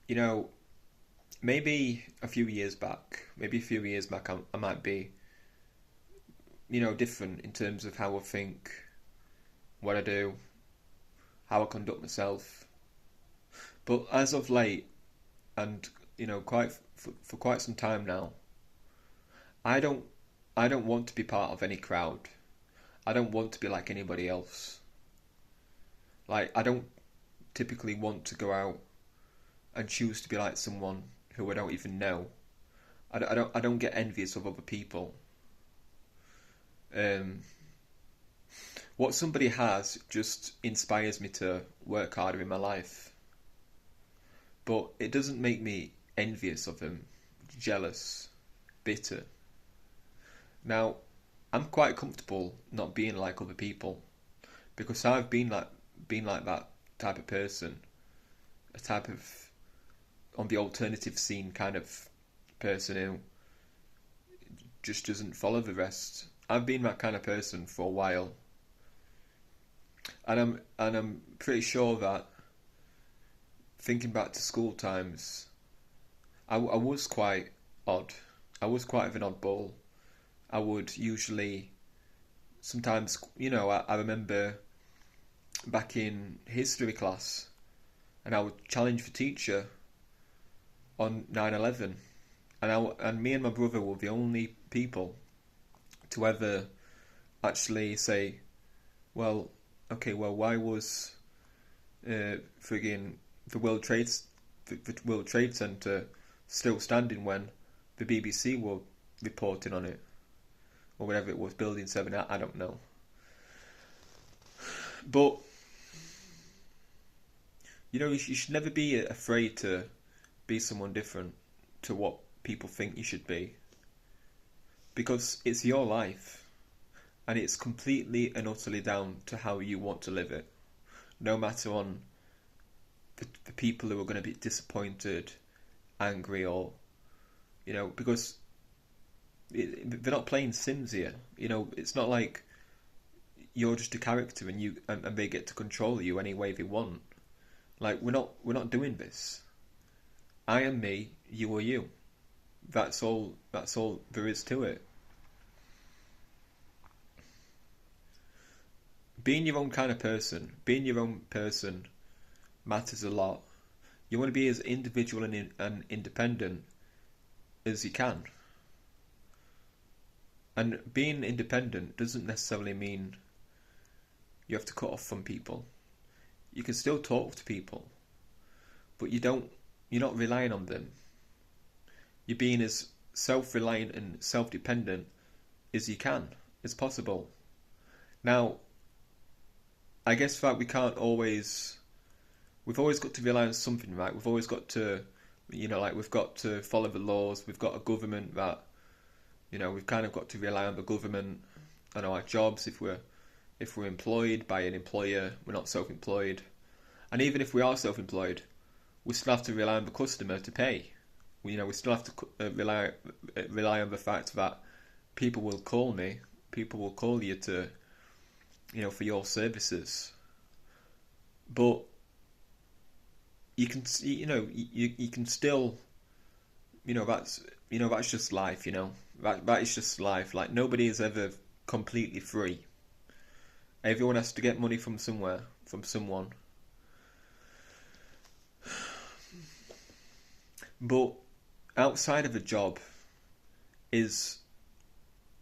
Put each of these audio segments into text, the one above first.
You know, maybe a few years back, I might be, different in terms of how I think, what I do, how I conduct myself. But as of late, and quite for quite some time now, I don't, I don't want to be part of any crowd. I don't want to be like anybody else. Like I don't typically want to go out and choose to be like someone who I don't even know. I don't get envious of other people. Um, what somebody has just inspires me to work harder in my life, but it doesn't make me envious of them, jealous, bitter. Now, I'm quite comfortable not being like other people because I've been like that type of person, a type of on the alternative scene kind of person who just doesn't follow the rest. I've been that kind of person for a while, and I'm pretty sure that thinking back to school times, I was quite odd. I was quite of an oddball. I would usually sometimes, I remember back in history class, and I would challenge the teacher on 9/11, and me and my brother were the only people to ever actually say, well, okay, well, why was friggin' the the World Trade Center still standing when the BBC were reporting on it, or whatever it was, Building 7, I don't know. But, you should never be afraid to be someone different to what people think you should be, because it's your life, and it's completely and utterly down to how you want to live it, no matter on the people who are going to be disappointed, angry, or, because they're not playing Sims here. It's not like you're just a character and they get to control you any way they want. Like we're not doing this. I am me, you are you. That's all there is to it. Being your own person matters a lot. You want to be as individual and independent as you can. And being independent doesn't necessarily mean you have to cut off from people. You can still talk to people, but you're not relying on them. You're being as self-reliant and self-dependent as you can, as possible. Now, I guess that we've always got to rely on something, right? We've always got to, like we've got to follow the laws. We've got a government that, we've kind of got to rely on the government and our jobs. If we're employed by an employer, we're not self-employed. And even if we are self-employed, we still have to rely on the customer to pay. We still have to rely on the fact that people will call me, people will call you to, for your services. But you can, you can still, that's just life. That is just life. Like nobody is ever completely free. Everyone has to get money from somewhere, from someone. But outside of a job is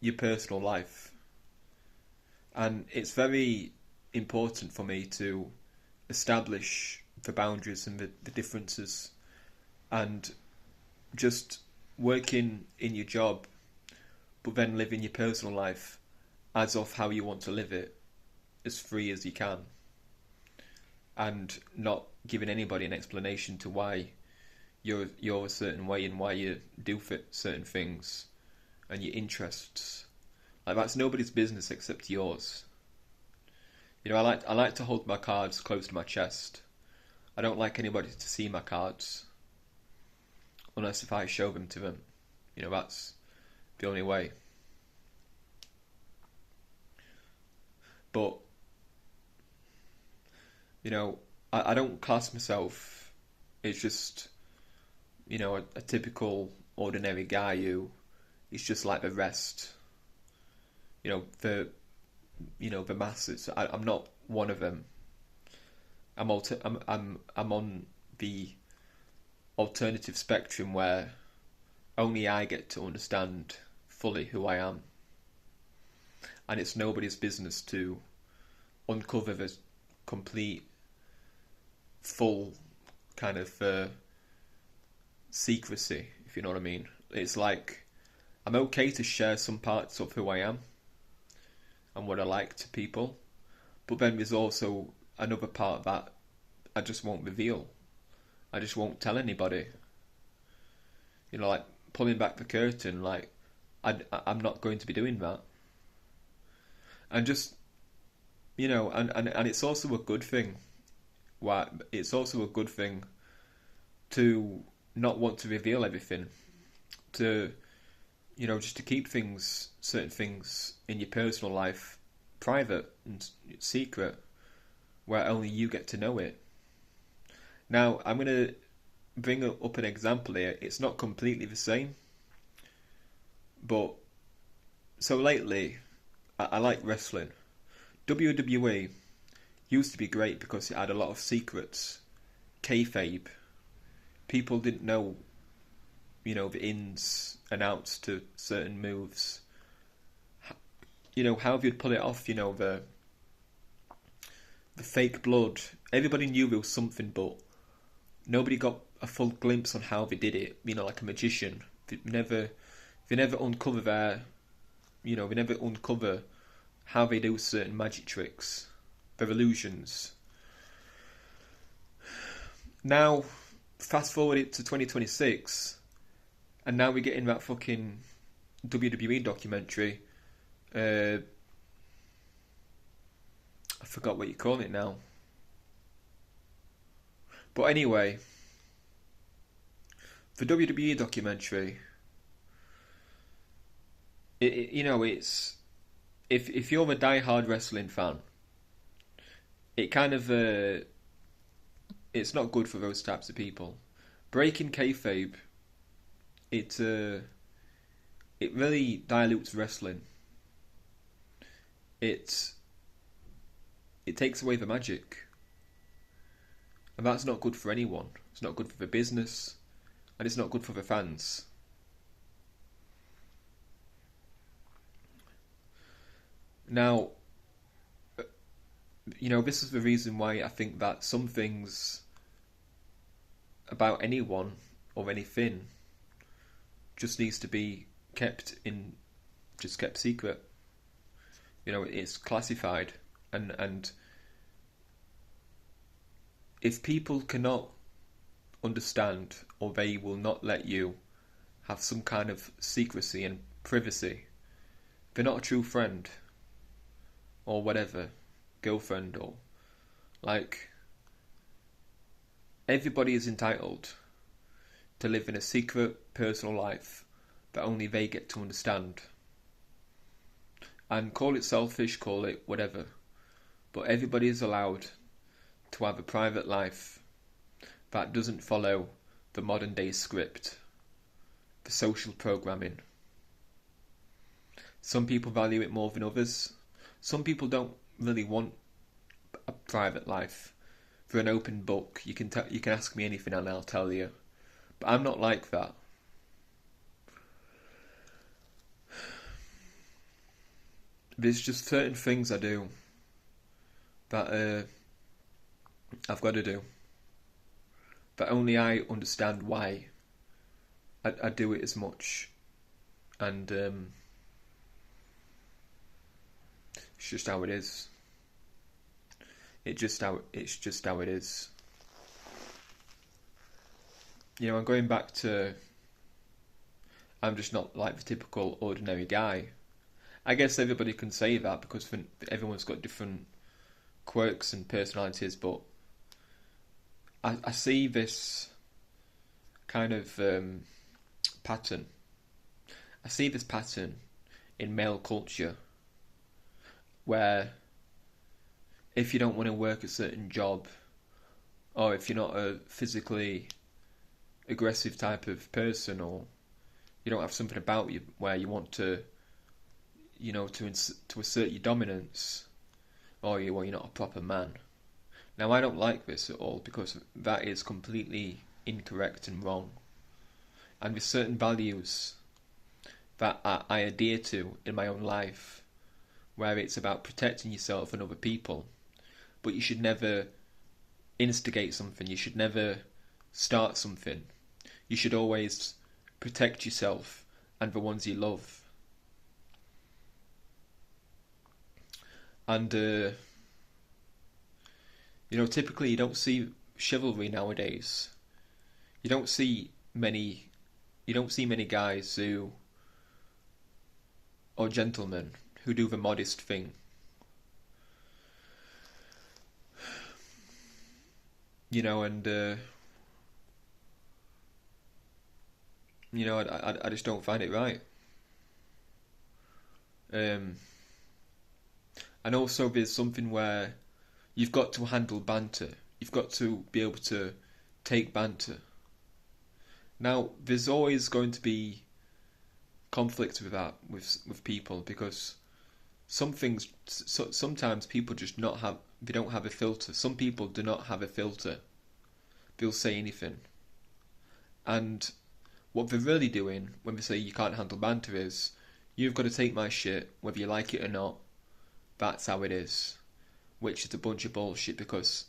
your personal life. And it's very important for me to establish the boundaries and the differences, and just working in your job, but then living your personal life as of how you want to live it, as free as you can, and not giving anybody an explanation to why you're a certain way and why you do fit certain things and your interests. Like that's nobody's business except yours. I like to hold my cards close to my chest. I don't like anybody to see my cards unless if I show them to them. That's the only way. But I don't class myself. It's just a typical ordinary guy who is just like the rest. The the masses. I'm not one of them. I'm on the alternative spectrum where only I get to understand fully who I am, and it's nobody's business to uncover the complete, full kind of secrecy, if you know what I mean. It's like I'm okay to share some parts of who I am and what I like to people, but then there's also another part that I just won't reveal. I just won't tell anybody. Like pulling back the curtain, like I'm not going to be doing that. And just, and it's also a good thing. Why? It's also a good thing to not want to reveal everything. To, just to keep certain things in your personal life private and secret, where only you get to know it. Now, I'm going to bring up an example here. It's not completely the same, but so lately, I like wrestling. WWE used to be great because it had a lot of secrets, kayfabe. People didn't know, the ins and outs to certain moves. How you'd pull it off. The fake blood. Everybody knew there was something, but nobody got a full glimpse on how they did it. Like a magician. They never uncover they never uncover how they do certain magic tricks, their illusions. Now, fast forward it to 2026, and now we're getting that fucking WWE documentary. I forgot what you call it now. But anyway, the WWE documentary, it's if you're a die-hard wrestling fan, it kind of it's not good for those types of people. Breaking kayfabe, it really dilutes wrestling. It takes away the magic, and that's not good for anyone. It's not good for the business, and it's not good for the fans. Now, this is the reason why I think that some things about anyone or anything just needs to be kept secret. It's classified, and if people cannot understand, or they will not let you have some kind of secrecy and privacy, they're not a true friend, or whatever, girlfriend, or like, everybody is entitled to live in a secret personal life that only they get to understand. And call it selfish, call it whatever, but everybody is allowed to have a private life that doesn't follow the modern day script, the social programming. Some people value it more than others. Some people don't really want a private life. For an open book, you can ask me anything and I'll tell you. But I'm not like that. There's just certain things I do that I've got to do. That only I understand why I do it as much. And it's just how it is. It's just how it is. I'm going back to, I'm just not like the typical ordinary guy. I guess everybody can say that because everyone's got different quirks and personalities, but I see this kind of pattern. I see this pattern in male culture where if you don't want to work a certain job, or if you're not a physically aggressive type of person, or you don't have something about you where you want to, to assert your dominance, or you're not a proper man. Now, I don't like this at all because that is completely incorrect and wrong. And with certain values that I adhere to in my own life, where it's about protecting yourself and other people, but you should never instigate something, you should never start something. You should always protect yourself and the ones you love. And, typically you don't see chivalry nowadays. You don't see many guys who, or gentlemen, who do the modest thing. I just don't find it right. And also there's something where you've got to handle banter. You've got to be able to take banter. Now, there's always going to be conflict with that, with people, because sometimes people just they don't have a filter. Some people do not have a filter. They'll say anything. And what they're really doing when they say you can't handle banter is, you've got to take my shit, whether you like it or not. That's how it is. Which is a bunch of bullshit, because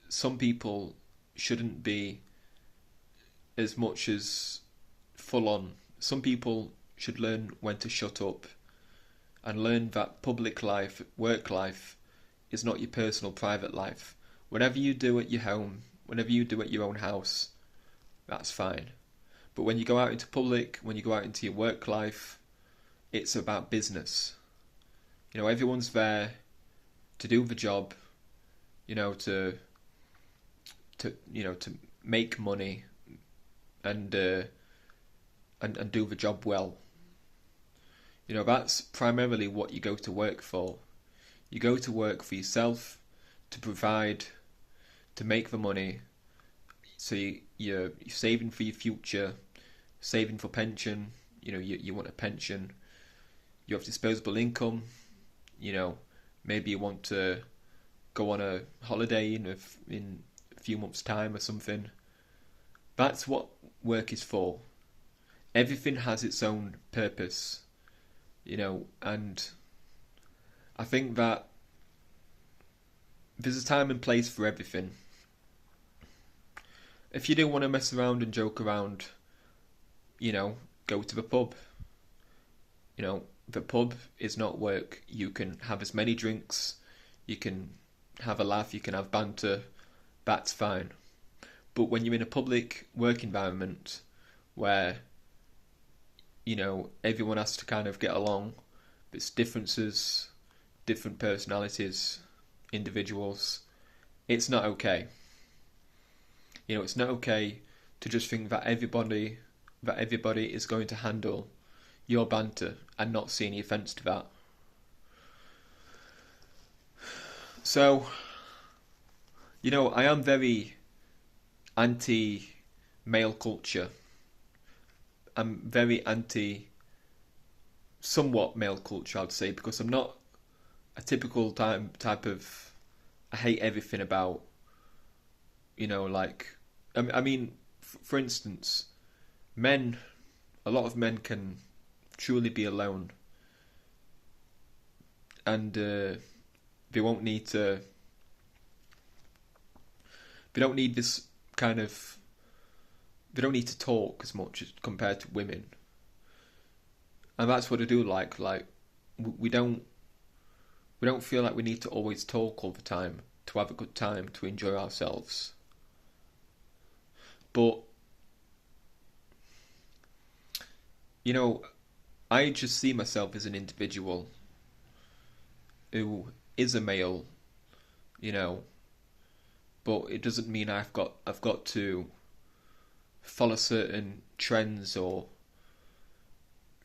some people shouldn't be as much as full on. Some people should learn when to shut up and learn that public life, work life, is not your personal private life. Whatever you do at your home, whatever you do at your own house, that's fine. But when you go out into public, when you go out into your work life, it's about business. Everyone's there to do the job, to make money and do the job well. That's primarily what you go to work for. You go to work for yourself, to provide, to make the money. So you're saving for your future, saving for pension. You want a pension. You have disposable income. Maybe you want to go on a holiday in a few months' time or something. That's what work is for. Everything has its own purpose, and I think that there's a time and place for everything. If you don't want to mess around and joke around, go to the pub. The pub is not work. You can have as many drinks, you can have a laugh, you can have banter, that's fine. But when you're in a public work environment where, everyone has to kind of get along, there's differences, different personalities, individuals, it's not okay. It's not okay to just think that everybody is going to handle your banter and not see any offence to that. So, I am very anti-male culture. I'm very somewhat male culture, I'd say, because I'm not a typical type of, I hate everything about, for instance, a lot of men can truly be alone, and they don't need to talk as much as compared to women, and that's what I do like. We don't feel like we need to always talk all the time to have a good time, to enjoy ourselves. But I just see myself as an individual who is a male, but it doesn't mean I've got to follow certain trends or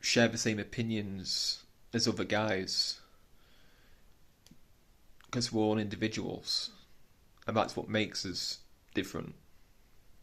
share the same opinions as other guys, because we're all individuals, and that's what makes us different.